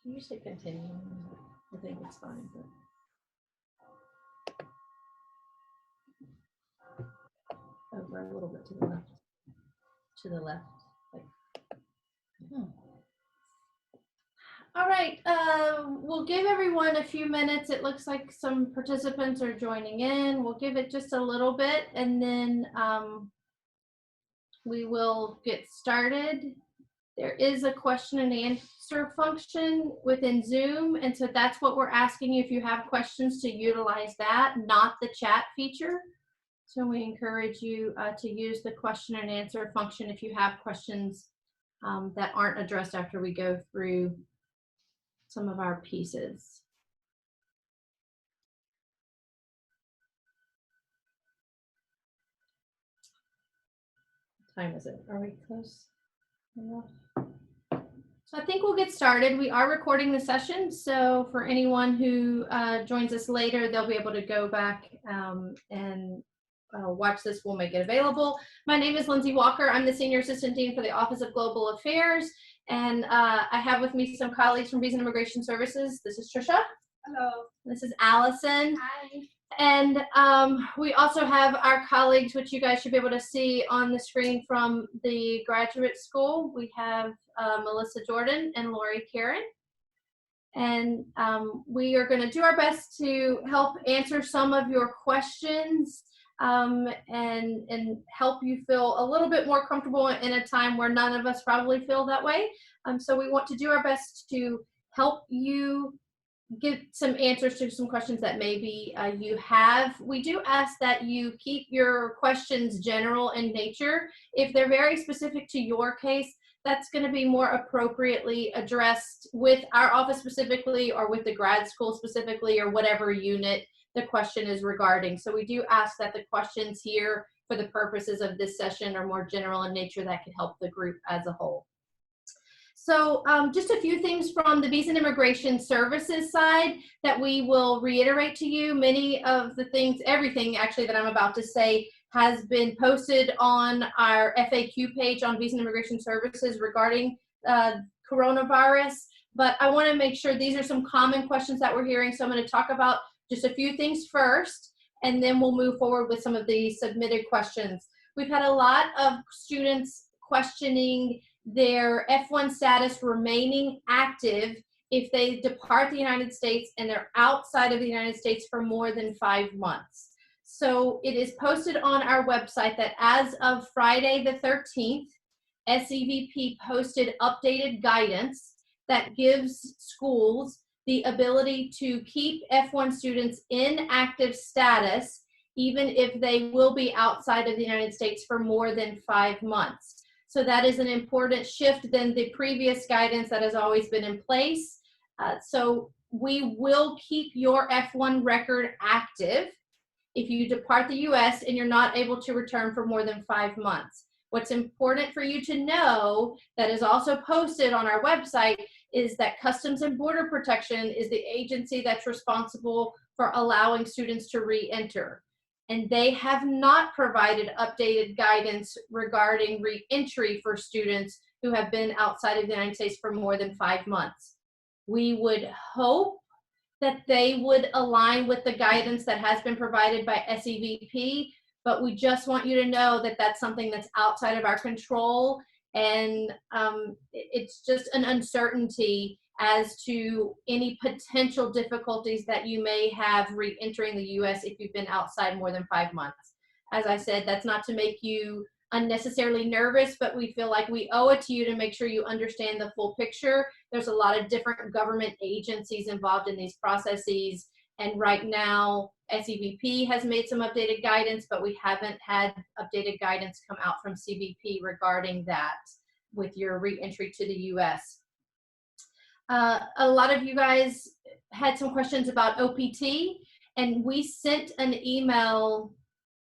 You should continue. I think it's fine. But... over a little bit to the left. To the left. Like... All right. We'll give everyone a few minutes. It looks like some participants are joining in. We'll give it just a little bit, and then we will get started. There is a question and answer function within Zoom, and so that's what we're asking you if you have questions to utilize that, not the chat feature. So we encourage you to use the question and answer function if you have questions that aren't addressed after we go through some of our pieces. What time is it? Are we close enough? So I think we'll get started. We are recording the session, so for anyone who joins us later, they'll be able to go back and watch this. We'll make it available. My name is Lindsi Walker. I'm the Senior Assistant Dean for the Office of Global Affairs, and I have with me some colleagues from VIS and Immigration Services. This is Tricia. Hello. This is Allison. Hi. And we also have our colleagues, which you guys should be able to see on the screen from the graduate school. We have Melissa Jordan and Lori Carron. And we are going to do our best to help answer some of your questions and help you feel a little bit more comfortable in a time where none of us probably feel that way. So we want to do our best to help you get some answers to some questions that maybe you have. We do ask that you keep your questions general in nature. If they're very specific to your case, that's going to be more appropriately addressed with our office specifically, or with the grad school specifically, or whatever unit the question is regarding. So we do ask that the questions here for the purposes of this session are more general in nature that could help the group as a whole. So just a few things from the VIS and Immigration Services side that we will reiterate to you. Many of the things, everything actually that I'm about to say has been posted on our FAQ page on VIS and Immigration Services regarding coronavirus. But I want to make sure these are some common questions that we're hearing. So I'm going to talk about just a few things first, and then we'll move forward with some of the submitted questions. We've had a lot of students questioning their F1 status remaining active if they depart the United States and they're outside of the United States for more than 5 months. So it is posted on our website that as of Friday the 13th, SEVP posted updated guidance that gives schools the ability to keep F1 students in active status even if they will be outside of the United States for more than 5 months. So that is an important shift than the previous guidance that has always been in place. So we will keep your F1 record active if you depart the US and you're not able to return for more than 5 months. What's important for you to know that is also posted on our website is that Customs and Border Protection is the agency that's responsible for allowing students to re-enter. And they have not provided updated guidance regarding re-entry for students who have been outside of the United States for more than 5 months. We would hope that they would align with the guidance that has been provided by SEVP, but we just want you to know that that's something that's outside of our control, and it's just an uncertainty as to any potential difficulties that you may have re-entering the U.S. if you've been outside more than 5 months. As I said, that's not to make you unnecessarily nervous, but we feel like we owe it to you to make sure you understand the full picture. There's a lot of different government agencies involved in these processes, and right now SEVP has made some updated guidance, but we haven't had updated guidance come out from CBP regarding that with your re-entry to the U.S. A lot of you guys had some questions about OPT, and we sent an email,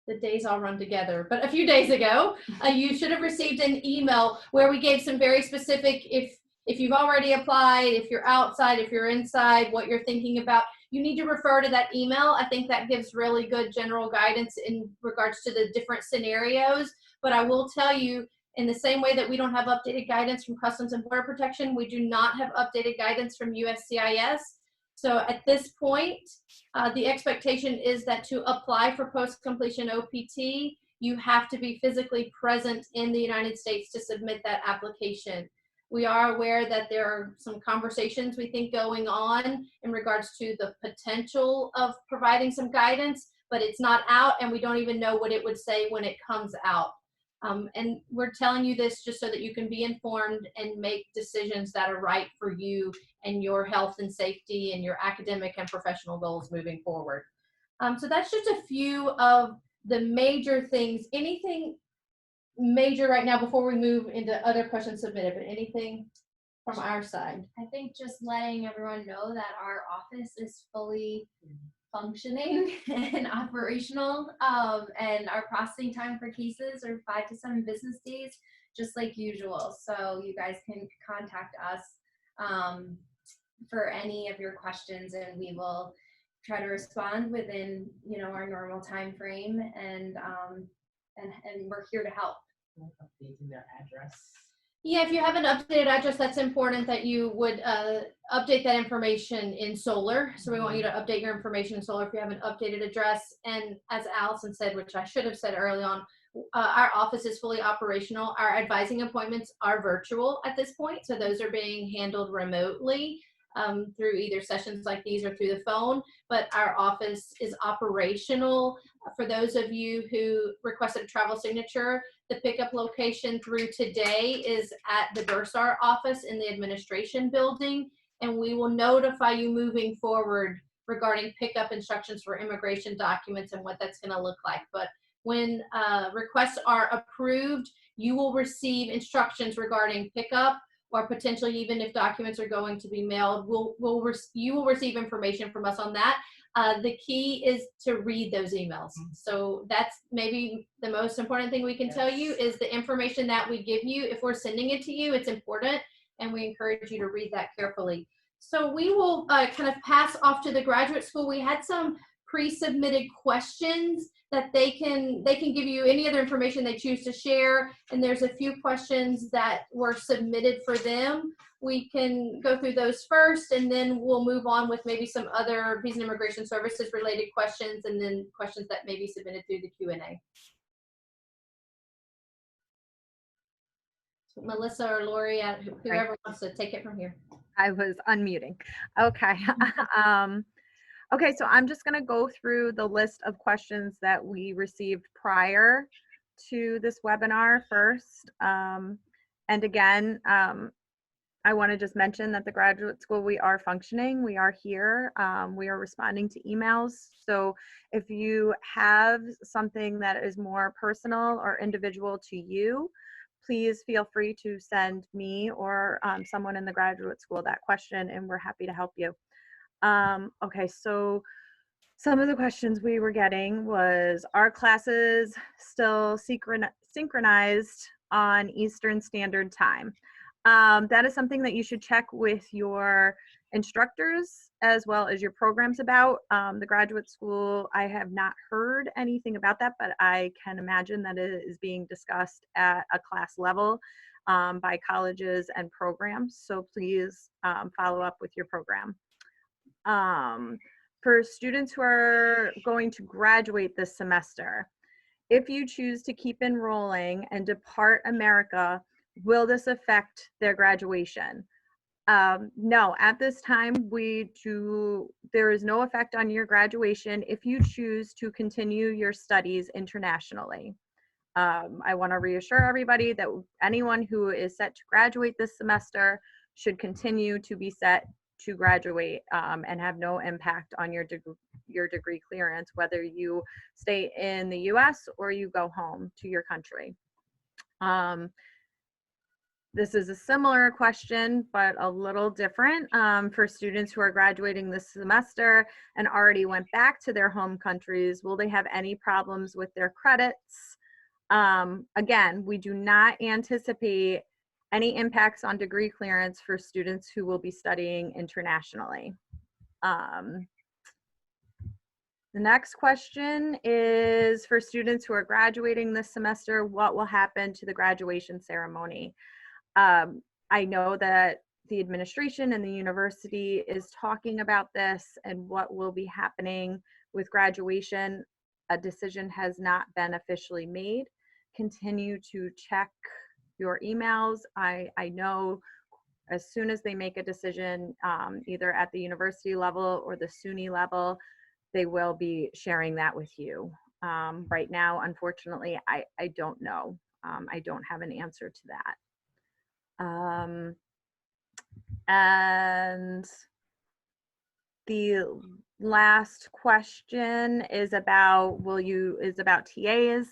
the days all run together, but a few days ago, you should have received an email where we gave some very specific, if you've already applied, if you're outside, if you're inside, what you're thinking about. You need to refer to that email. I think that gives really good general guidance in regards to the different scenarios, but I will tell you, In the same way that we don't have updated guidance from Customs and Border Protection, we do not have updated guidance from USCIS. So at this point, the expectation is that to apply for post-completion OPT, you have to be physically present in the United States to submit that application. We are aware that there are some conversations we think going on in regards to the potential of providing some guidance, but it's not out and we don't even know what it would say when it comes out. And we're telling you this just so that you can be informed and make decisions that are right for you and your health and safety and your academic and professional goals moving forward. So that's just a few of the major things. Anything major right now before we move into other questions submitted, but anything from our side? I think just letting everyone know that our office is fully functioning and operational, and our processing time for cases are 5 to 7 business days, just like usual. So you guys can contact us for any of your questions, and we will try to respond within, you know, our normal time frame, and we're here to help. Updating their address. Yeah, if you have an updated address, that's important that you would update that information in Solar. So we want you to update your information in Solar if you have an updated address. And as Allison said, which I should have said early on, our office is fully operational. Our advising appointments are virtual at this point. So those are being handled remotely through either sessions like these or through the phone. But our office is operational. For those of you who requested a travel signature, the pickup location through today is at the Bursar office in the administration building, and we will notify you moving forward regarding pickup instructions for immigration documents and what that's going to look like. But when requests are approved, you will receive instructions regarding pickup, or potentially even if documents are going to be mailed, you will receive information from us on that. The key is to read those emails. So that's maybe the most important thing we can tell you is the information that we give you. If we're sending it to you, it's important, and we encourage you to read that carefully. So we will kind of pass off to the graduate school. We had some pre-submitted questions that they can give you any other information they choose to share, and there's a few questions that were submitted for them. We can go through those first, and then we'll move on with maybe some other Visa and Immigration Services related questions, and then questions that may be submitted through the Q&A. So Melissa or Lori, whoever wants to take it from here. I was unmuting. Okay. Okay, so I'm just going to go through the list of questions that we received prior to this webinar first. And again, I want to just mention that the graduate school, we are functioning, we are here, we are responding to emails. So if you have something that is more personal or individual to you, please feel free to send me or someone in the graduate school that question, and we're happy to help you. Okay, so some of the questions we were getting was, are classes still synchronized on Eastern Standard Time? That is something that you should check with your instructors as well as your programs about. The graduate school, I have not heard anything about that, but I can imagine that it is being discussed at a class level by colleges and programs. So please follow up with your program. For students who are going to graduate this semester, if you choose to keep enrolling and depart America, will this affect their graduation? No, at this time, there is no effect on your graduation if you choose to continue your studies internationally. I want to reassure everybody that anyone who is set to graduate this semester should continue to be set to graduate and have no impact on your degree clearance, whether you stay in the US or you go home to your country. This is a similar question, but a little different for students who are graduating this semester and already went back to their home countries. Will they have any problems with their credits? Again, we do not anticipate any impacts on degree clearance for students who will be studying internationally. The next question is for students who are graduating this semester, what will happen to the graduation ceremony? I know that the administration and the university is talking about this and what will be happening with graduation. A decision has not been officially made. Continue to check your emails. I know as soon as they make a decision, either at the university level or the SUNY level, they will be sharing that with you. Right now, unfortunately, I don't know. I don't have an answer to that. And the last question is about TAs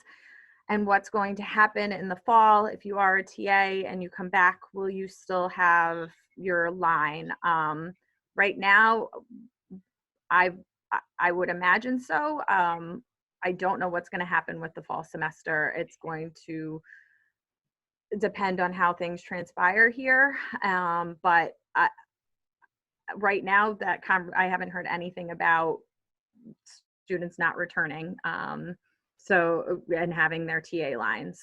and what's going to happen in the fall. If you are a TA and you come back, will you still have your line? Right now, I would imagine so. I don't know what's going to happen with the fall semester. It's going to depend on how things transpire here. But right now, I haven't heard anything about students not returning. And having their TA lines.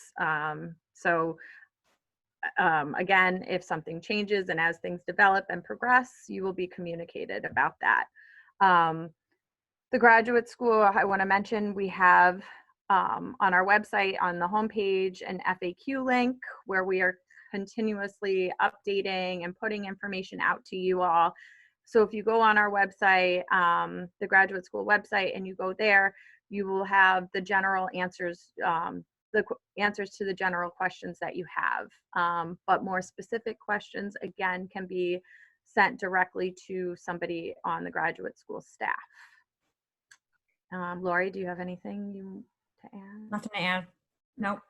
Again, if something changes and as things develop and progress, you will be communicated about that. The graduate school, I want to mention, we have on our website on the homepage an FAQ link where we are continuously updating and putting information out to you all. So if you go on our website, the graduate school website, and you go there, you will have the general answers, the answers to the general questions that you have. But more specific questions, again, can be sent directly to somebody on the graduate school staff. Lori, do you have anything to add? Nothing to add. Nope.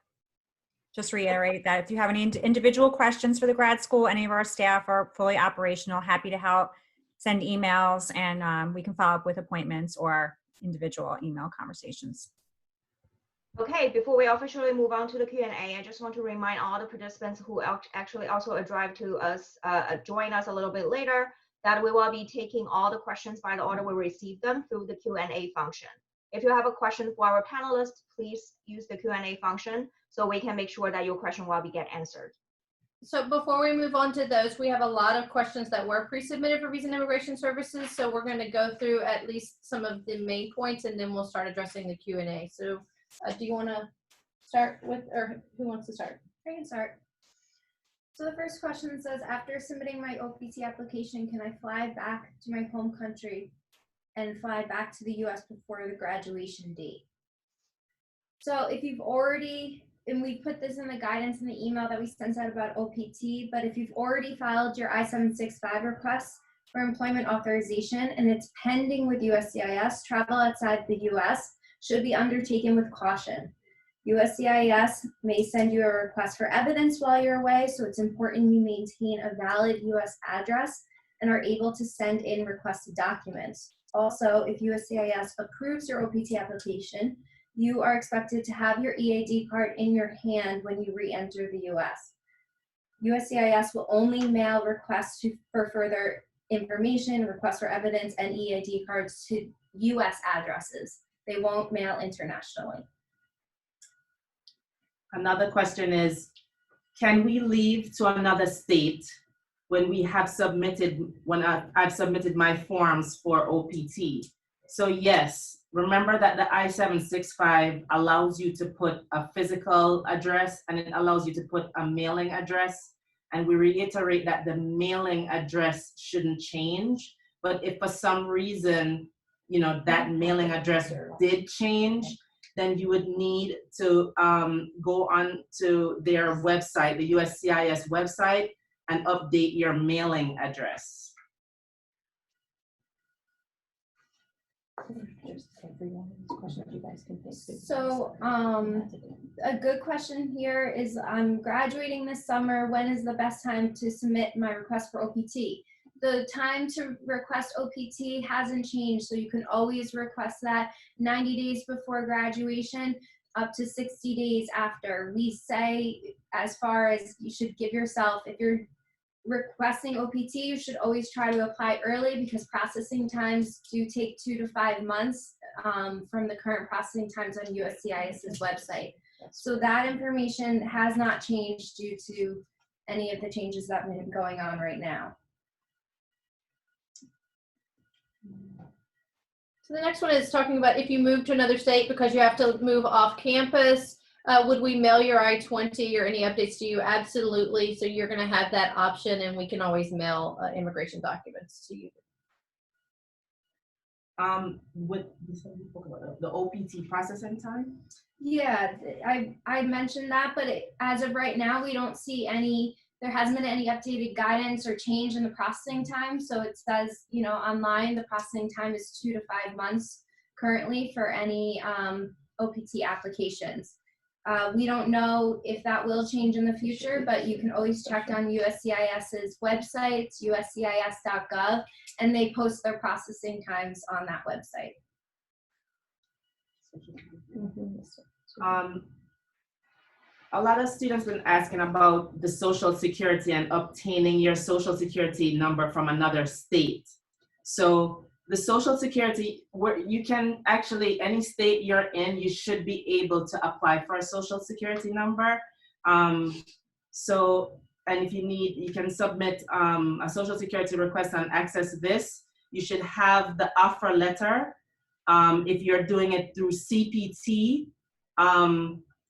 Just reiterate that if you have any individual questions for the grad school, any of our staff are fully operational, happy to help. Send emails, and we can follow up with appointments or individual email conversations. Okay, before we officially move on to the Q&A, I just want to remind all the participants who actually also arrived to us, join us a little bit later, that we will be taking all the questions by the order we received them through the Q&A function. If you have a question for our panelists, please use the Q&A function so we can make sure that your question will get answered. So before we move on to those, we have a lot of questions that were pre-submitted for Visa and Immigration Services. So we're going to go through at least some of the main points, and then we'll start addressing the Q&A. So do you want to start with, or who wants to start? I can start. So the first question says, after submitting my OPT application, can I fly back to my home country and fly back to the US before the graduation date? So if you've already, and we put this in the guidance in the email that we sent out about OPT, but if you've already filed your I-765 request for employment authorization and it's pending with USCIS, travel outside the US should be undertaken with caution. USCIS may send you a request for evidence while you're away, so it's important you maintain a valid US address and are able to send in requested documents. Also, if USCIS approves your OPT application, you are expected to have your EAD card in your hand when you re-enter the US. USCIS will only mail requests for further information, requests for evidence, and EAD cards to US addresses. They won't mail internationally. Another question is, can we leave to another state when we have submitted, I've submitted my forms for OPT? So yes, remember that the I-765 allows you to put a physical address and it allows you to put a mailing address. And we reiterate that the mailing address shouldn't change. But if for some reason, you know, that mailing address did change, then you would need to go on to their website, the USCIS website, and update your mailing address. So a good question here is, I'm graduating this summer. When is the best time to submit my request for OPT? The time to request OPT hasn't changed, so you can always request that 90 days before graduation, up to 60 days after. We say as far as you should give yourself, if you're requesting OPT, you should always try to apply early because processing times do take 2 to 5 months from the current processing times on USCIS's website. So that information has not changed due to any of the changes that have been going on right now. So the next one is talking about if you move to another state because you have to move off campus, would we mail your I-20 or any updates to you? Absolutely. So you're going to have that option, and we can always mail immigration documents to you. With the OPT processing time? Yeah, I mentioned that, but as of right now, we don't see there hasn't been any updated guidance or change in the processing time. So it says, you know, online, the processing time is 2 to 5 months currently for any OPT applications. We don't know if that will change in the future, but you can always check on USCIS's website, uscis.gov, and they post their processing times on that website. A lot of students been asking about the Social Security and obtaining your Social Security number from another state. So the Social Security, where you can actually, any state you're in, you should be able to apply for a Social Security number. And if you need, you can submit a Social Security request on Access VIS. You should have the offer letter. If you're doing it through CPT,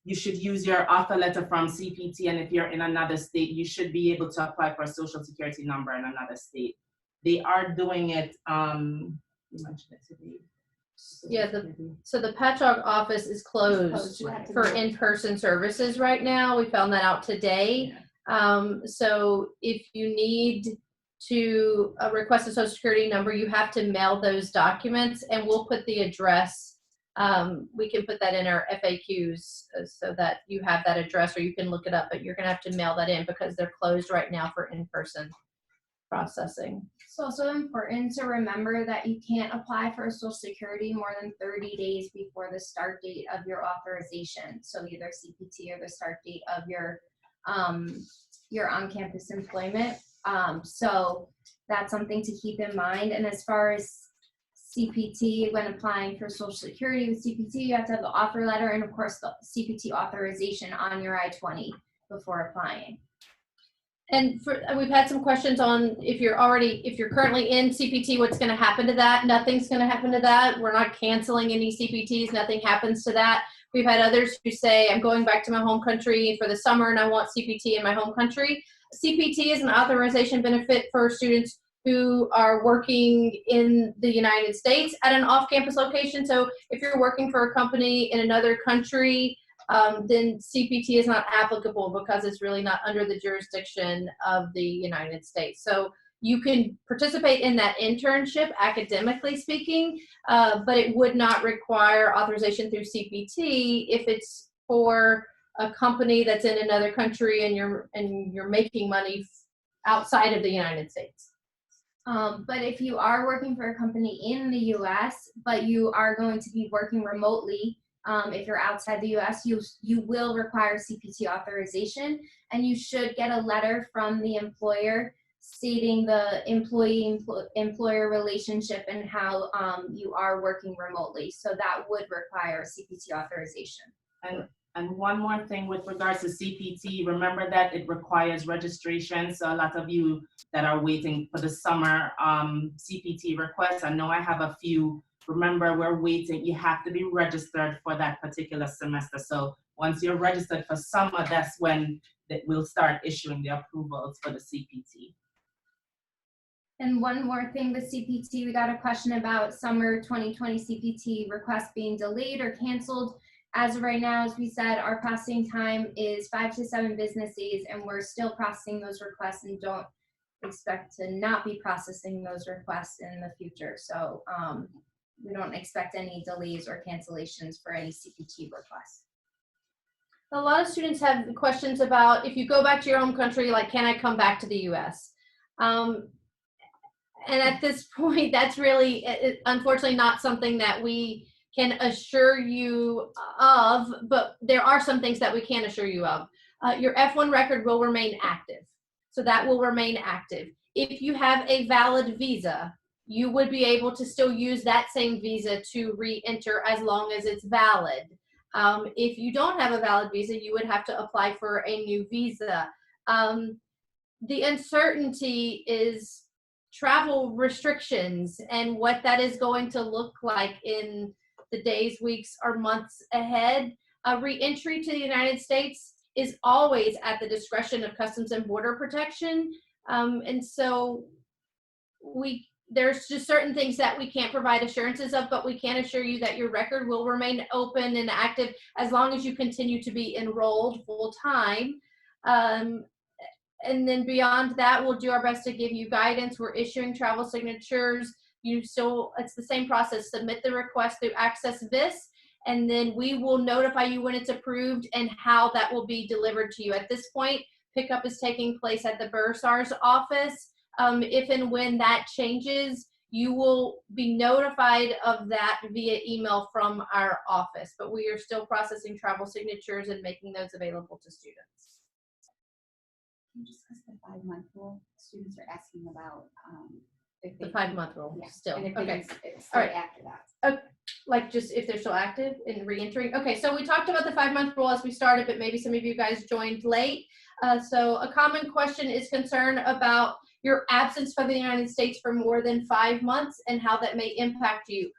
you should use your offer letter from CPT, and if you're in another state, you should be able to apply for a Social Security number in another state. They are doing it, you mentioned it today. Yeah, so the Patchogue office is closed for in-person services right now. We found that out today. So if you need to request a Social Security number, you have to mail those documents, and we'll put the address. We can put that in our FAQs so that you have that address, or you can look it up, but you're going to have to mail that in because they're closed right now for in-person processing. It's also important to remember that you can't apply for a Social Security more than 30 days before the start date of your authorization. So either CPT or the start date of your on-campus employment. So that's something to keep in mind. And as far as CPT, when applying for Social Security with CPT, you have to have the offer letter and of course the CPT authorization on your I-20 before applying. And we've had some questions on if you're currently in CPT, what's going to happen to that? Nothing's going to happen to that. We're not canceling any CPTs. Nothing happens to that. We've had others who say, I'm going back to my home country for the summer and I want CPT in my home country. CPT is an authorization benefit for students who are working in the United States at an off-campus location. So if you're working for a company in another country, then CPT is not applicable because it's really not under the jurisdiction of the United States. So you can participate in that internship, academically speaking, but it would not require authorization through CPT if it's for a company that's in another country and you're making money outside of the United States. But if you are working for a company in the U.S., but you are going to be working remotely, if you're outside the U.S., you will require CPT authorization, and you should get a letter from the employer stating the employee-employer relationship and how you are working remotely. So that would require CPT authorization. And one more thing with regards to CPT, remember that it requires registration. So a lot of you that are waiting for the summer CPT requests, I know I have a few. Remember, we're waiting. You have to be registered for that particular semester. So once you're registered for summer, that's when we'll start issuing the approvals for the CPT. And one more thing with CPT, we got a question about summer 2020 CPT requests being delayed or canceled. As of right now, as we said, our processing time is 5 to 7 business days, and we're still processing those requests and don't expect to not be processing those requests in the future. So we don't expect any delays or cancellations for any CPT requests. A lot of students have questions about if you go back to your home country, like, can I come back to the U.S.? And at this point, that's really, unfortunately, not something that we can assure you of, but there are some things that we can assure you of. Your F1 record will remain active. So that will remain active. If you have a valid visa, you would be able to still use that same visa to re-enter as long as it's valid. If you don't have a valid visa, you would have to apply for a new visa. The uncertainty is travel restrictions and what that is going to look like in the days, weeks, or months ahead. Re-entry to the United States is always at the discretion of Customs and Border Protection. And so there's just certain things that we can't provide assurances of, but we can assure you that your record will remain open and active as long as you continue to be enrolled full time. And then beyond that, we'll do our best to give you guidance. We're issuing travel signatures. It's the same process. Submit the request through Access VIS, and then we will notify you when it's approved and how that will be delivered to you. At this point, pickup is taking place at the bursar's office. If and when that changes, you will be notified of that via email from our office, but we are still processing travel signatures and making those available to students. Just because the 5-month rule, students are asking about if The they 5-month rule, yeah, still. and if Okay. it's All right. after that. Like just if they're still active and re-entering. Okay, so we talked about the 5-month rule as we started, but maybe some of you guys joined late. So a common question is concern about your absence from the United States for more than 5 months and how that may impact you.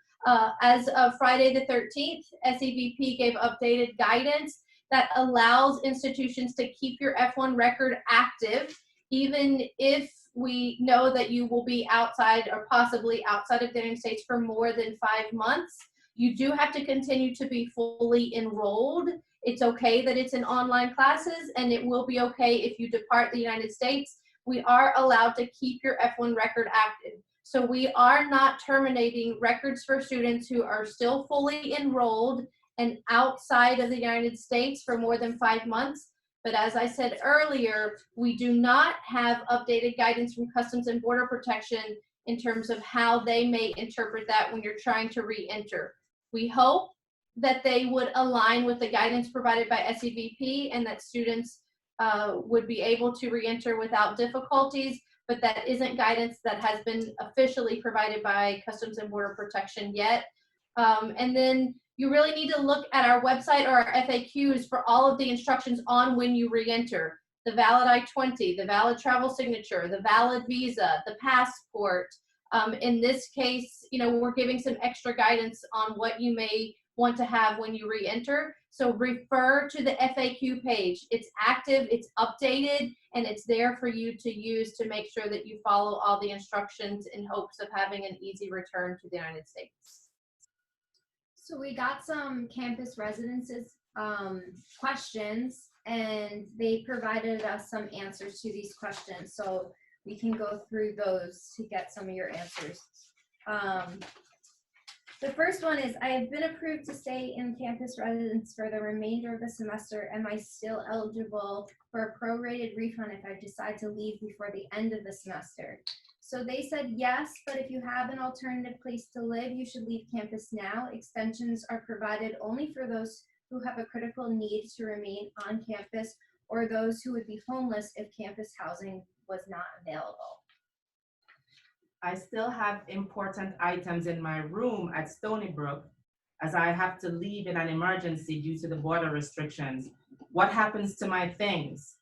As of Friday the 13th, SEVP gave updated guidance that allows institutions to keep your F1 record active, even if we know that you will be outside or possibly outside of the United States for more than 5 months. You do have to continue to be fully enrolled. It's okay that it's in online classes, and it will be okay if you depart the United States. We are allowed to keep your F1 record active. So we are not terminating records for students who are still fully enrolled and outside of the United States for more than 5 months. But as I said earlier, we do not have updated guidance from Customs and Border Protection in terms of how they may interpret that when you're trying to re-enter. We hope that they would align with the guidance provided by SEVP and that students would be able to re-enter without difficulties, but that isn't guidance that has been officially provided by Customs and Border Protection yet. And then you really need to look at our website or our FAQs for all of the instructions on when you re-enter. The valid I-20, the valid travel signature, the valid visa, the passport. In this case, we're giving some extra guidance on what you may want to have when you re-enter. So refer to the FAQ page. It's active, it's updated, and it's there for you to use to make sure that you follow all the instructions in hopes of having an easy return to the United States. So we got some campus residences questions, and they provided us some answers to these questions. So we can go through those to get some of your answers. The first one is, I have been approved to stay in campus residence for the remainder of the semester. Am I still eligible for a prorated refund if I decide to leave before the end of the semester? So they said yes, but if you have an alternative place to live, you should leave campus now. Extensions are provided only for those who have a critical need to remain on campus or those who would be homeless if campus housing was not available. I still have important items in my room at Stony Brook as I have to leave in an emergency due to the border restrictions. What happens to my things?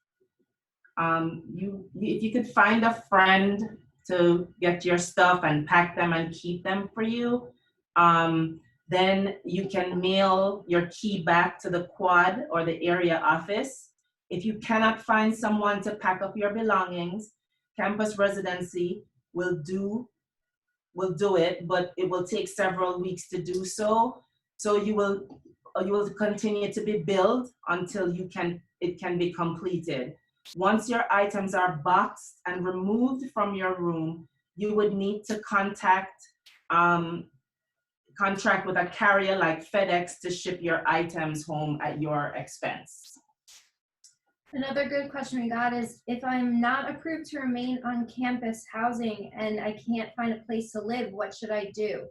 If you could find a friend to get your stuff and pack them and keep them for you, then you can mail your key back to the quad or the area office. If you cannot find someone to pack up your belongings, campus residency will do it, but it will take several weeks to do so. So you will continue to be billed until it can be completed. Once your items are boxed and removed from your room, you would need to contract with a carrier like FedEx to ship your items home at your expense. Another good question we got is, if I'm not approved to remain on campus housing and I can't find a place to live, what should I do?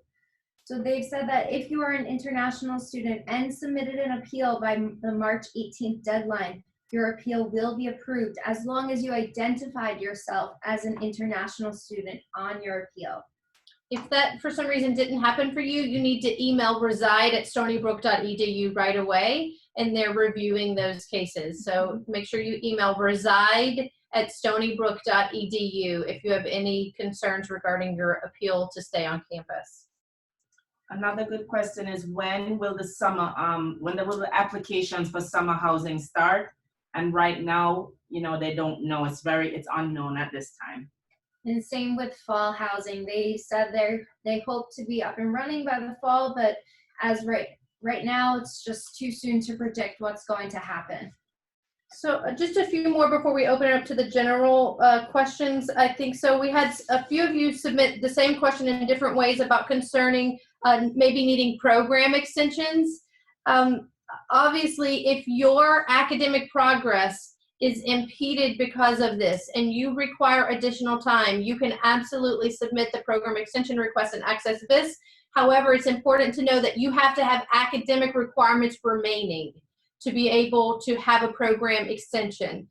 So they've said that if you are an international student and submitted an appeal by the March 18th deadline, your appeal will be approved as long as you identified yourself as an international student on your appeal. If that for some reason didn't happen for you, you need to email reside@stonybrook.edu right away, and they're reviewing those cases. So make sure you email reside@stonybrook.edu if you have any concerns regarding your appeal to stay on campus. Another good question is when will the applications for summer housing start? And right now, you know, they don't know. It's unknown at this time. And same with fall housing. They said they hope to be up and running by the fall, but as right now, it's just too soon to predict what's going to happen. So just a few more before we open it up to the general questions, I think. So we had a few of you submit the same question in different ways about concerning maybe needing program extensions. Obviously, if your academic progress is impeded because of this and you require additional time, you can absolutely submit the program extension request and access VIS. However, it's important to know that you have to have academic requirements remaining to be able to have a program extension.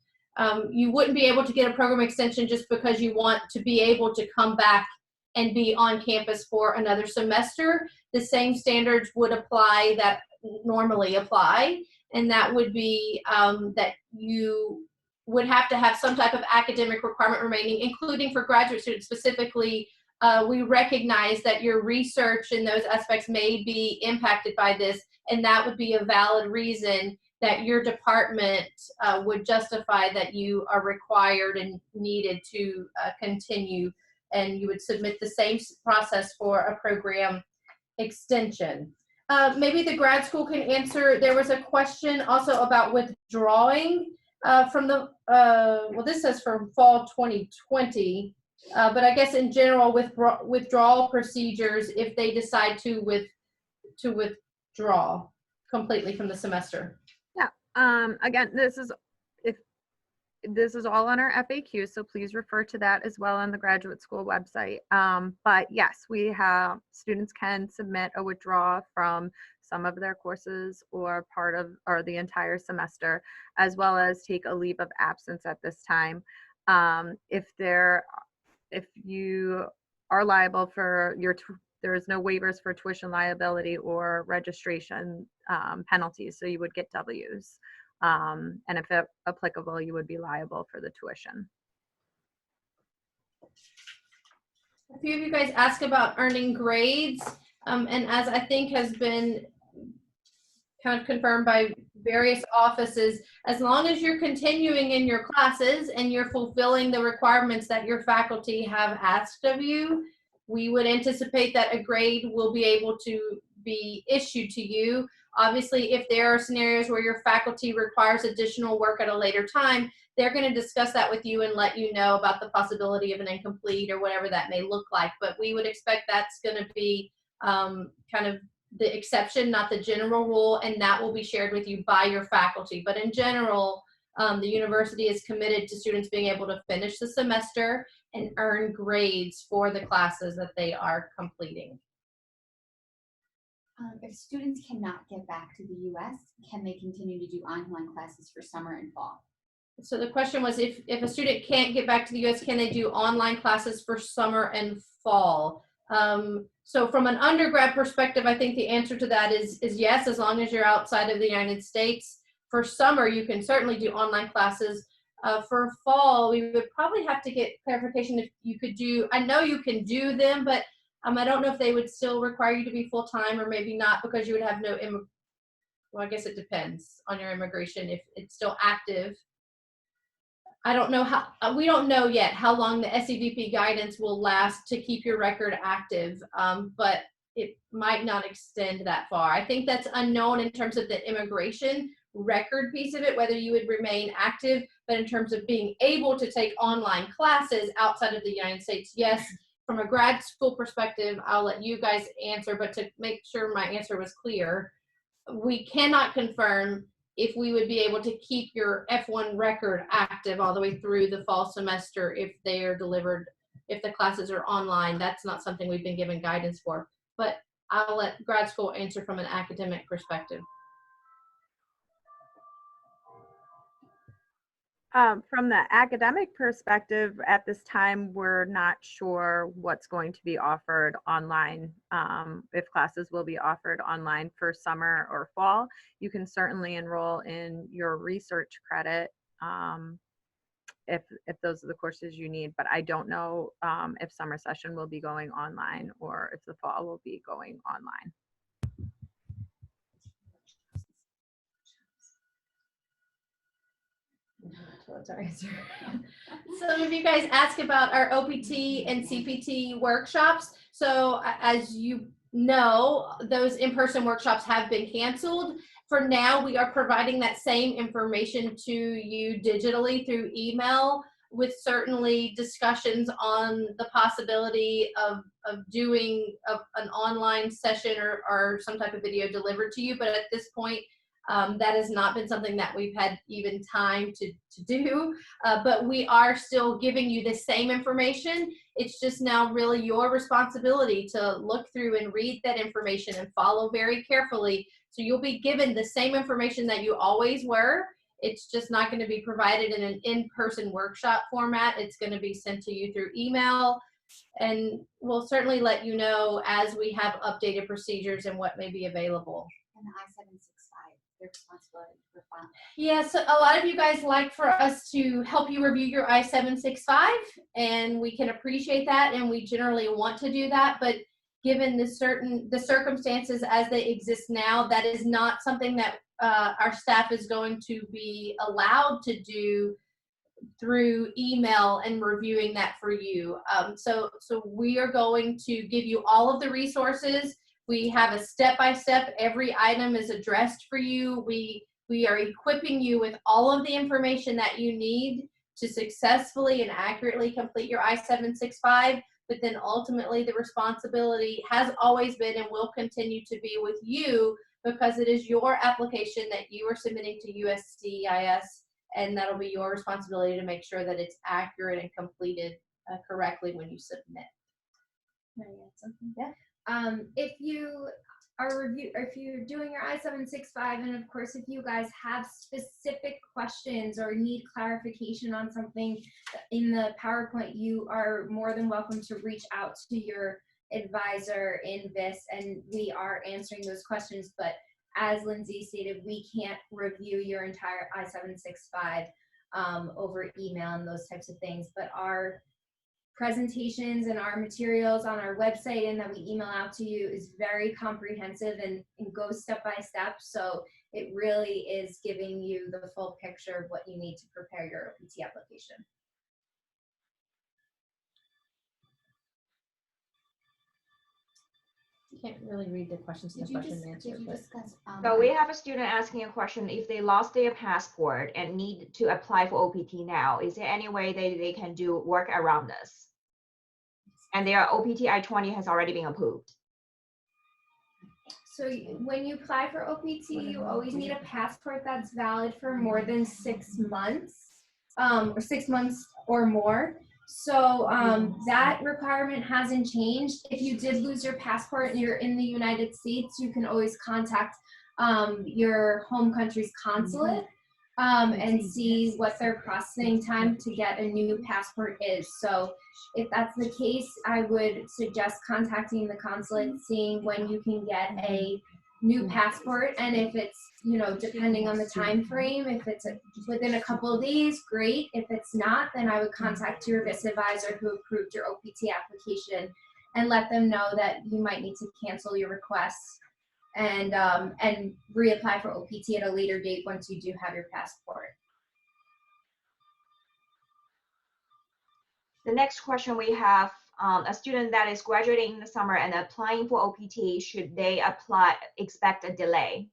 You wouldn't be able to get a program extension just because you want to be able to come back and be on campus for another semester. The same standards would apply that normally apply, and that would be that you would have to have some type of academic requirement remaining, including for graduate students specifically. We recognize that your research in those aspects may be impacted by this, and that would be a valid reason that your department would justify that you are required and needed to continue, and you would submit the same process for a program extension. Maybe the grad school can answer. There was a question also about withdrawing from the, well, this says from fall 2020, but I guess in general withdrawal procedures if they decide to withdraw completely from the semester. Yeah, again, this is all on our FAQ, so please refer to that as well on the graduate school website. But yes, students can submit a withdrawal from some of their courses or the entire semester, as well as take a leave of absence at this time. If you are liable for there is no waivers for tuition liability or registration penalties, so you would get W's. And if applicable, you would be liable for the tuition. A few of you guys ask about earning grades, and as I think has been kind of confirmed by various offices, as long as you're continuing in your classes and you're fulfilling the requirements that your faculty have asked of you, we would anticipate that a grade will be able to be issued to you. Obviously, if there are scenarios where your faculty requires additional work at a later time, they're going to discuss that with you and let you know about the possibility of an incomplete or whatever that may look like. But we would expect that's going to be kind of the exception, not the general rule, and that will be shared with you by your faculty. But in general, the university is committed to students being able to finish the semester and earn grades for the classes that they are completing. If students cannot get back to the U.S., can they continue to do online classes for summer and fall? So the question was, if a student can't get back to the U.S., can they do online classes for summer and fall? So from an undergrad perspective, I think the answer to that is yes, as long as you're outside of the United States. For summer, you can certainly do online classes. For fall, we would probably have to get clarification if you could do, I know you can do them, but I don't know if they would still require you to be full-time or maybe not, because you would have no, well, I guess it depends on your immigration if it's still active. I don't know how, we don't know yet how long the SEVP guidance will last to keep your record active, but it might not extend that far. I think that's unknown in terms of the immigration record piece of it, whether you would remain active, but in terms of being able to take online classes outside of the United States, yes. From a grad school perspective, I'll let you guys answer, but to make sure my answer was clear, we cannot confirm if we would be able to keep your F1 record active all the way through the fall semester if they are delivered, if the classes are online. That's not something we've been given guidance for, but I'll let grad school answer from an academic perspective. From the academic perspective, at this time, we're not sure what's going to be offered online. If classes will be offered online for summer or fall, you can certainly enroll in your research credit if those are the courses you need. But I don't know if summer session will be going online or if the fall will be going online. Some of you guys asked about our OPT and CPT workshops. So as you know, those in-person workshops have been canceled. For now, we are providing that same information to you digitally through email, with certainly discussions on the possibility of doing an online session or some type of video delivered to you. But at this point, that has not been something that we've had even time to do, but we are still giving you the same information. It's just now really your responsibility to look through and read that information and follow very carefully. So you'll be given the same information that you always were. It's just not going to be provided in an in-person workshop format. It's going to be sent to you through email, and we'll certainly let you know as we have updated procedures and what may be available. And the I-765, their responsibility for filing. Yes, so a lot of you guys like for us to help you review your I-765, and we can appreciate that, and we generally want to do that, but given the circumstances as they exist now, that is not something that our staff is going to be allowed to do through email and reviewing that for you. So we are going to give you all of the resources. We have a step-by-step, every item is addressed for you. We are equipping you with all of the information that you need to successfully and accurately complete your I-765, but then ultimately the responsibility has always been and will continue to be with you, because it is your application that you are submitting to USCIS, and that'll be your responsibility to make sure that it's accurate and completed correctly when you submit. Can I add something? Yeah. If you're doing your I-765, and of course, if you guys have specific questions or need clarification on something in the PowerPoint, you are more than welcome to reach out to your advisor in VIS, and we are answering those questions. But as Lindsi stated, we can't review your entire I-765 over email and those types of things, but our presentations and our materials on our website and that we email out to you is very comprehensive and goes step by step. So it really is giving you the full picture of what you need to prepare your OPT application. You can't really read the questions in the question and answer. Did you discuss? So we have a student asking a question: if they lost their passport and need to apply for OPT now, is there any way they can do work around this? And their OPT I-20 has already been approved. So when you apply for OPT, you always need a passport that's valid for more than 6 months, or 6 months or more. So that requirement hasn't changed. If you did lose your passport and you're in the United States, you can always contact your home country's consulate and see what their processing time to get a new passport is. So if that's the case, I would suggest contacting the consulate, seeing when you can get a new passport, and if it's, you know, depending on the time frame, if it's within a couple of days, great. If it's not, then I would contact your VIS advisor who approved your OPT application and let them know that you might need to cancel your request and reapply for OPT at a later date once you do have your passport. The next question we have, a student that is graduating in the summer and applying for OPT, should they expect a delay?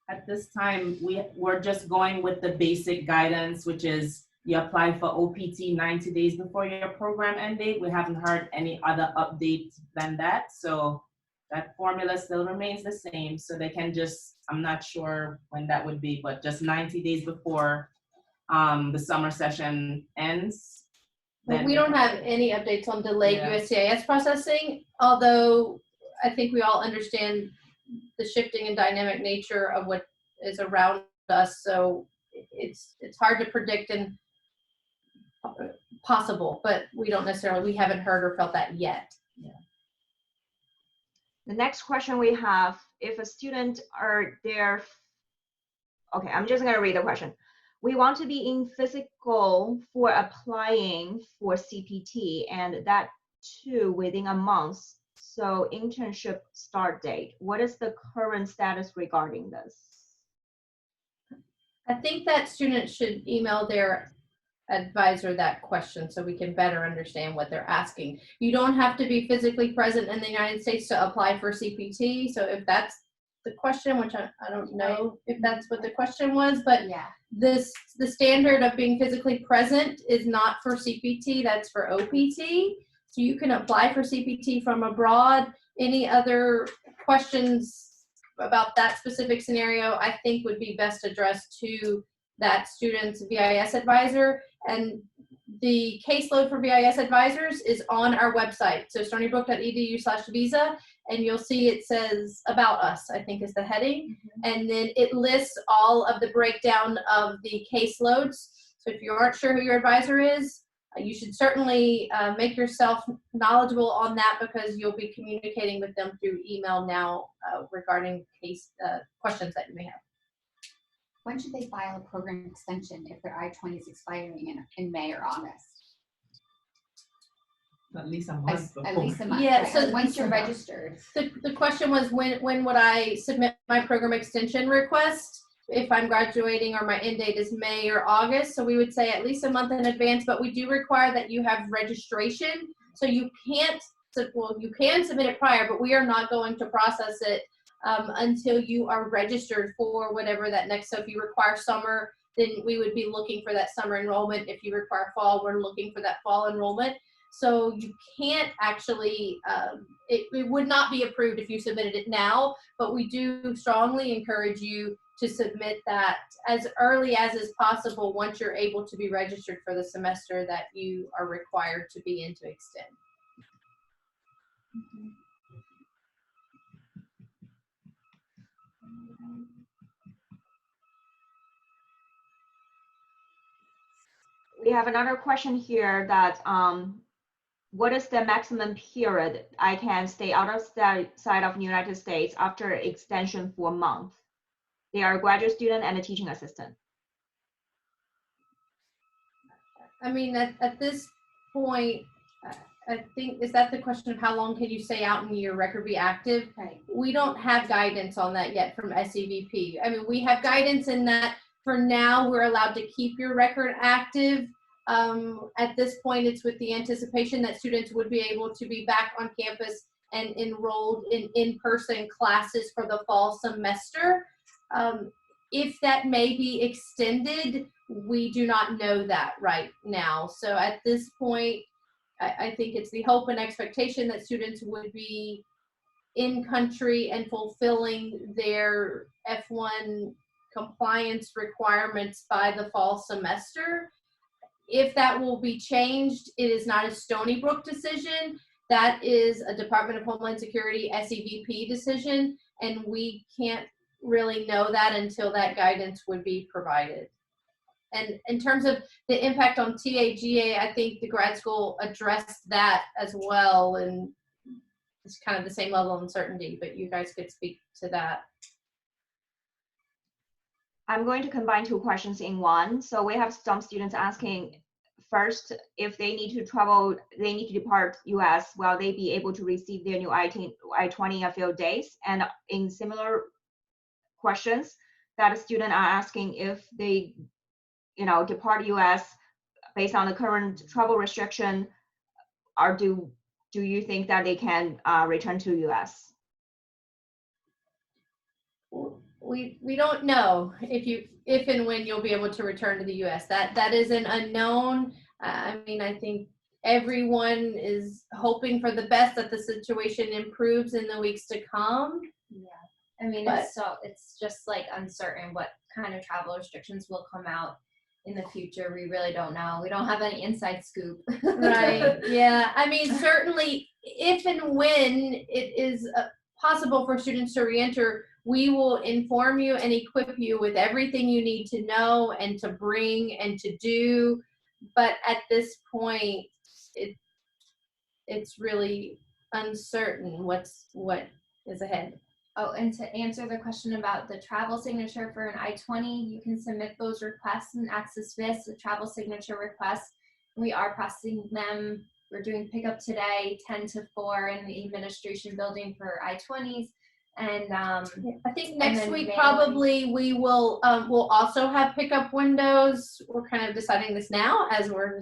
At this time, we're just going with the basic guidance, which is you apply for OPT 90 days before your program end date. We haven't heard any other updates than that. So that formula still remains the same. So they can just, I'm not sure when that would be, but just 90 days before the summer session ends. Well, we don't have any updates on delayed USCIS processing, although I think we all understand the shifting and dynamic nature of what is around us. So it's hard to predict and possible, but we haven't heard or felt that yet. The next question we have, if a student are there, okay, I'm just gonna read the question. We want to be in physical for applying for CPT, and that too within a month. So internship start date. What is the current status regarding this? I think that student should email their advisor that question so we can better understand what they're asking. You don't have to be physically present in the United States to apply for CPT. So if that's the question, which I don't know if that's what the question was, but Yeah. the standard of being physically present is not for CPT, that's for OPT. So you can apply for CPT from abroad. Any other questions about that specific scenario, I think would be best addressed to that student's VIS advisor. And the caseload for VIS advisors is on our website. So stonybrook.edu/visa, and you'll see it says about us, I think is the heading. And then it lists all of the breakdown of the caseloads. So if you aren't sure who your advisor is, you should certainly make yourself knowledgeable on that, because you'll be communicating with them through email now regarding case questions that you may have. When should they file a program extension if their I-20 is expiring in May or August? At least a month before. At least a month. Yeah, right? so Once you're registered. The question was when would I submit my program extension request if I'm graduating or my end date is May or August. So we would say at least a month in advance, but we do require that you have registration. So you can't, well, you can submit it prior, but we are not going to process it until you are registered for whatever that next. So if you require summer, then we would be looking for that summer enrollment. If you require fall, we're looking for that fall enrollment. So you can't actually, it would not be approved if you submitted it now, but we do strongly encourage you to submit that as early as is possible once you're able to be registered for the semester that you are required to be in to extend. We have another question here that what is the maximum period I can stay outside of the United States after extension for a month? They are a graduate student and a teaching assistant. I mean, at this point, I think, is that the question of how long can you stay out and your record be active? Right. We don't have guidance on that yet from SEVP. I mean, we have guidance in that for now, we're allowed to keep your record active. At this point, it's with the anticipation that students would be able to be back on campus and enrolled in in-person classes for the fall semester. If that may be extended, we do not know that right now. So at this point, I think it's the hope and expectation that students would be in country and fulfilling their F1 compliance requirements by the fall semester. If that will be changed, it is not a Stony Brook decision. That is a Department of Homeland Security SEVP decision, and we can't really know that until that guidance would be provided. And in terms of the impact on TAGA, I think the grad school addressed that as well, and it's kind of the same level of uncertainty, but you guys could speak to that. I'm going to combine two questions in one. So we have some students asking, first, if they need to travel, they need to depart US, will they be able to receive their new I-20 in a few days? And in similar questions, that a student are asking if they, depart US based on the current travel restriction, or do you think that they can return to US? We don't know if and when you'll be able to return to the U.S. That is an unknown. I mean, I think everyone is hoping for the best, that the situation improves in the weeks to come. Yeah, I mean, it's just like uncertain what kind of travel restrictions will come out in the future. We really don't know. We don't have any inside scoop. Right. Yeah. I mean, certainly if and when it is possible for students to reenter, we will inform you and equip you with everything you need to know and to bring and to do. But at this point, it's really uncertain what is ahead. Oh, and to answer the question about the travel signature for an I-20, you can submit those requests and access VIS, the travel signature requests. We are processing them. We're doing pickup today, 10 to 4 in the administration building for I-20s. And I think next then week mailing. probably we will we'll also have pickup windows. We're kind of deciding this now as we're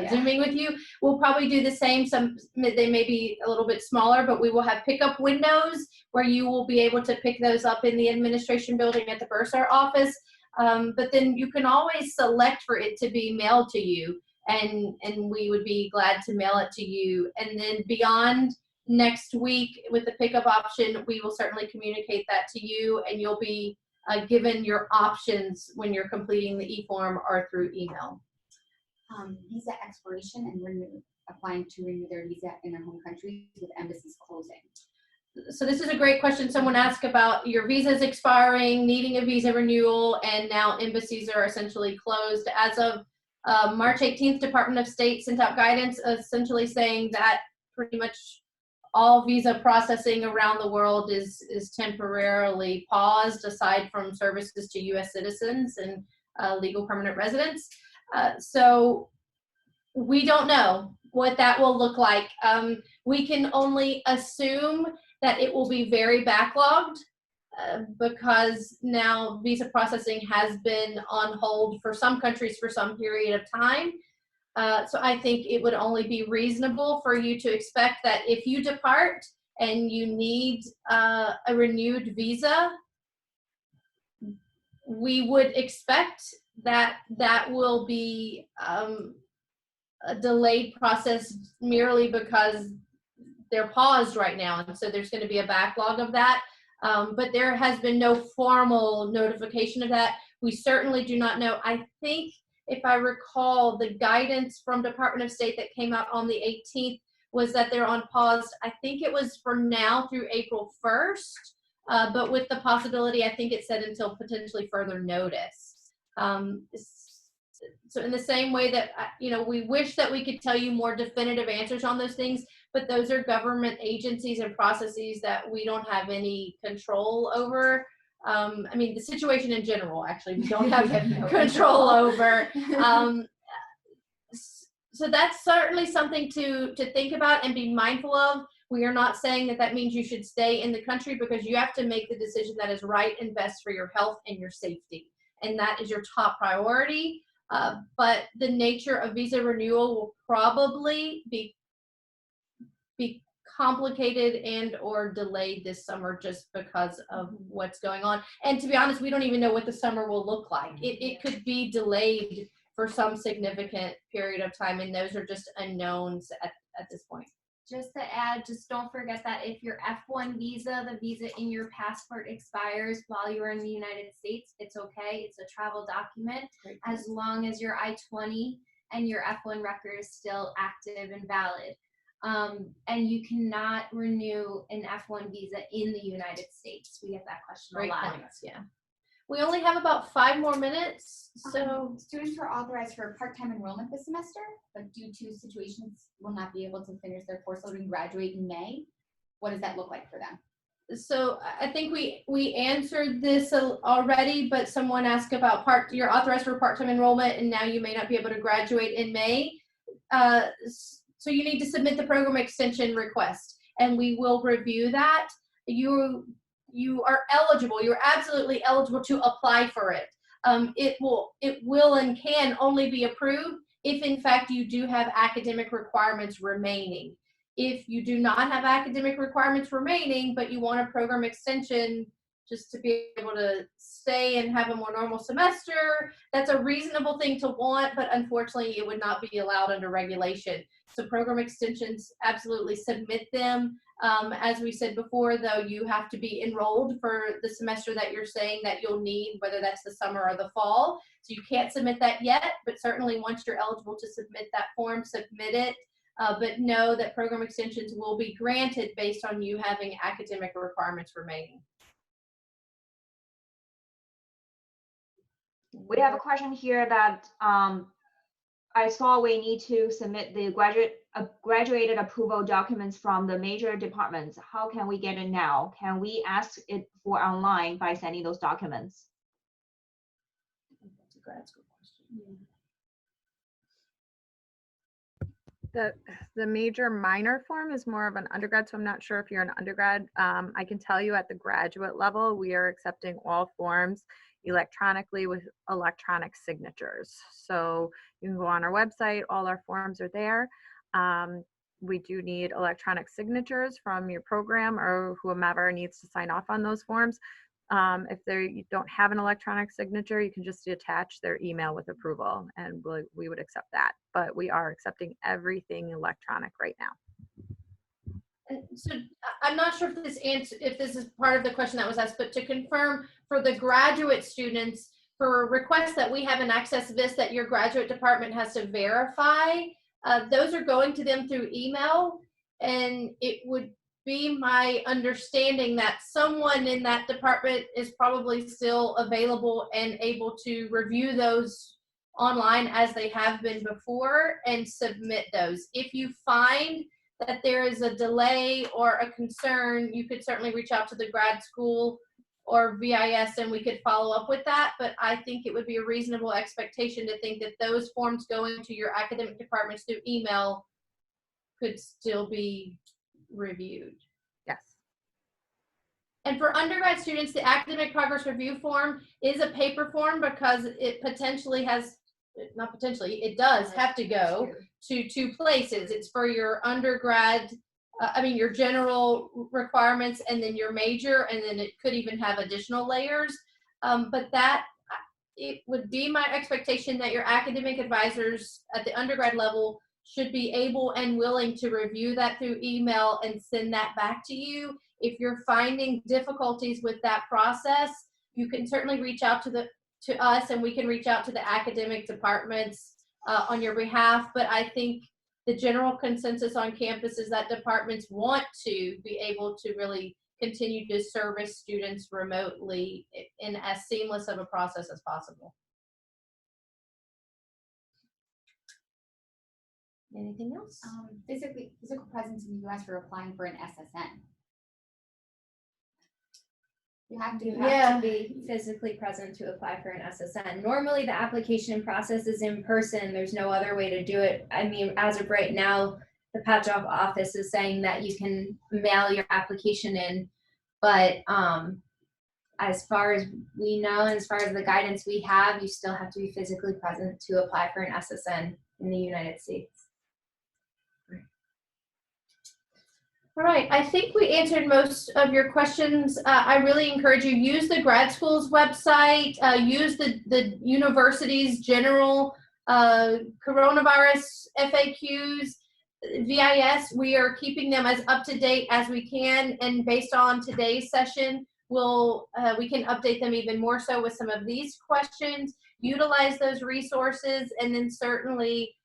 Zooming with you. We'll probably do the same. They may be a little bit smaller, but we will have pickup windows where you will be able to pick those up in the administration building at the bursar office. But then you can always select for it to be mailed to you, and we would be glad to mail it to you. And then beyond next week with the pickup option, we will certainly communicate that to you, and you'll be given your options when you're completing the e-form or through email. Visa expiration and applying to renew their visa in their home countries with embassies closing. So this is a great question. Someone asked about your visas expiring, needing a visa renewal, and now embassies are essentially closed. As of March 18th, Department of State sent out guidance essentially saying that pretty much all visa processing around the world is temporarily paused, aside from services to U.S. citizens and legal permanent residents. So we don't know what that will look like. We can only assume that it will be very backlogged because now visa processing has been on hold for some countries for some period of time. So I think it would only be reasonable for you to expect that if you depart and you need a renewed visa, we would expect that that will be a delayed process merely because they're paused right now. And so there's going to be a backlog of that. But there has been no formal notification of that. We certainly do not know. I think, if I recall, the guidance from Department of State that came out on the 18th was that they're on pause. I think it was for now through April 1st, but with the possibility, I think it said until potentially further notice. So in the same way that, we wish that we could tell you more definitive answers on those things, but those are government agencies and processes that we don't have any control over. I mean, the situation in general, actually, we don't have control over. So that's certainly something to think about and be mindful of. We are not saying that that means you should stay in the country, because you have to make the decision that is right and best for your health and your safety. And that is your top priority. But the nature of visa renewal will probably be complicated and or delayed this summer just because of what's going on. And to be honest, we don't even know what the summer will look like. It could be delayed for some significant period of time, and those are just unknowns at this point. Just to add, just don't forget that if your F1 visa, the visa in your passport expires while you're in the United States, it's okay. It's a travel document as long as your I-20 and your F1 record is still active and valid. And you cannot renew an F1 visa in the United States. We get that question a lot. Points, yeah. We only have about 5 more minutes, so. Students who are authorized for part-time enrollment this semester, but due to situations will not be able to finish their course load and graduate in May. What does that look like for them? So I think we answered this already, but someone asked about you're authorized for part-time enrollment and now you may not be able to graduate in May. So you need to submit the program extension request, and we will review that. You are eligible. You're absolutely eligible to apply for it. It will and can only be approved if, in fact, you do have academic requirements remaining. If you do not have academic requirements remaining, but you want a program extension just to be able to stay and have a more normal semester, that's a reasonable thing to want, but unfortunately it would not be allowed under regulation. So program extensions, absolutely submit them. As we said before, though, you have to be enrolled for the semester that you're saying that you'll need, whether that's the summer or the fall. So you can't submit that yet, but certainly once you're eligible to submit that form, submit it. but know that program extensions will be granted based on you having academic requirements remaining. We have a question here that I saw we need to submit the graduated approval documents from the major departments. How can we get it now? Can we ask it for online by sending those documents? That's a grad school question. The major minor form is more of an undergrad, so I'm not sure if you're an undergrad. I can tell you at the graduate level, we are accepting all forms electronically with electronic signatures. So you can go on our website, all our forms are there. We do need electronic signatures from your program or whomever needs to sign off on those forms. If you don't have an electronic signature, you can just attach their email with approval and we would accept that. But we are accepting everything electronic right now. And so I'm not sure if this is part of the question that was asked, but to confirm for the graduate students, for requests that we have an Access VIS that your graduate department has to verify, those are going to them through email, and it would be my understanding that someone in that department is probably still available and able to review those online as they have been before and submit those. If you find that there is a delay or a concern, you could certainly reach out to the grad school or VIS and we could follow up with that. But I think it would be a reasonable expectation to think that those forms going to your academic departments through email could still be reviewed. Yes. And for undergrad students, the academic progress review form is a paper form because it potentially has, not potentially, it does have to go to 2 places. It's for your undergrad, your general requirements and then your major, and then it could even have additional layers. But it would be my expectation that your academic advisors at the undergrad level should be able and willing to review that through email and send that back to you. If you're finding difficulties with that process, you can certainly reach out to us and we can reach out to the academic departments on your behalf. But I think the general consensus on campus is that departments want to be able to really continue to service students remotely in as seamless of a process as possible. Anything else? Physical presence in the US for applying for an SSN. You have to be physically present to apply for an SSN. Normally the application process is in person. There's no other way to do it. I mean, as of right now, the patch off office is saying that you can mail your application in, but as far as we know, and as far as the guidance we have, you still have to be physically present to apply for an SSN in the United States. All right, I think we answered most of your questions. I really encourage you, use the grad school's website, use the university's general coronavirus FAQs, VIS. We are keeping them as up to date as we can, and based on today's session, we can update them even more so with some of these questions. Utilize those resources, and then certainly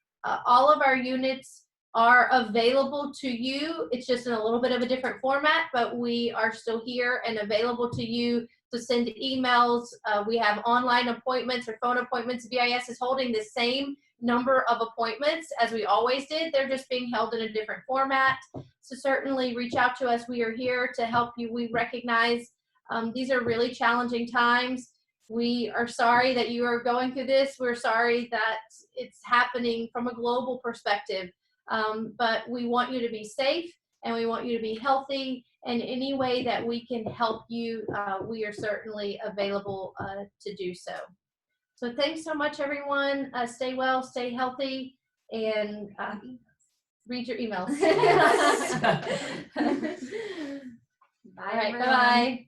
all of our units are available to you. It's just in a little bit of a different format, but we are still here and available to you to send emails. We have online appointments or phone appointments. VIS is holding the same number of appointments as we always did. They're just being held in a different format. So certainly reach out to us. We are here to help you. We recognize these are really challenging times. We are sorry that you are going through this. We're sorry that it's happening from a global perspective. But we want you to be safe and we want you to be healthy, and any way that we can help you, we are certainly available to do so. So thanks so much, everyone. Stay well, stay healthy, and read your emails. Bye, All right, everyone. bye-bye.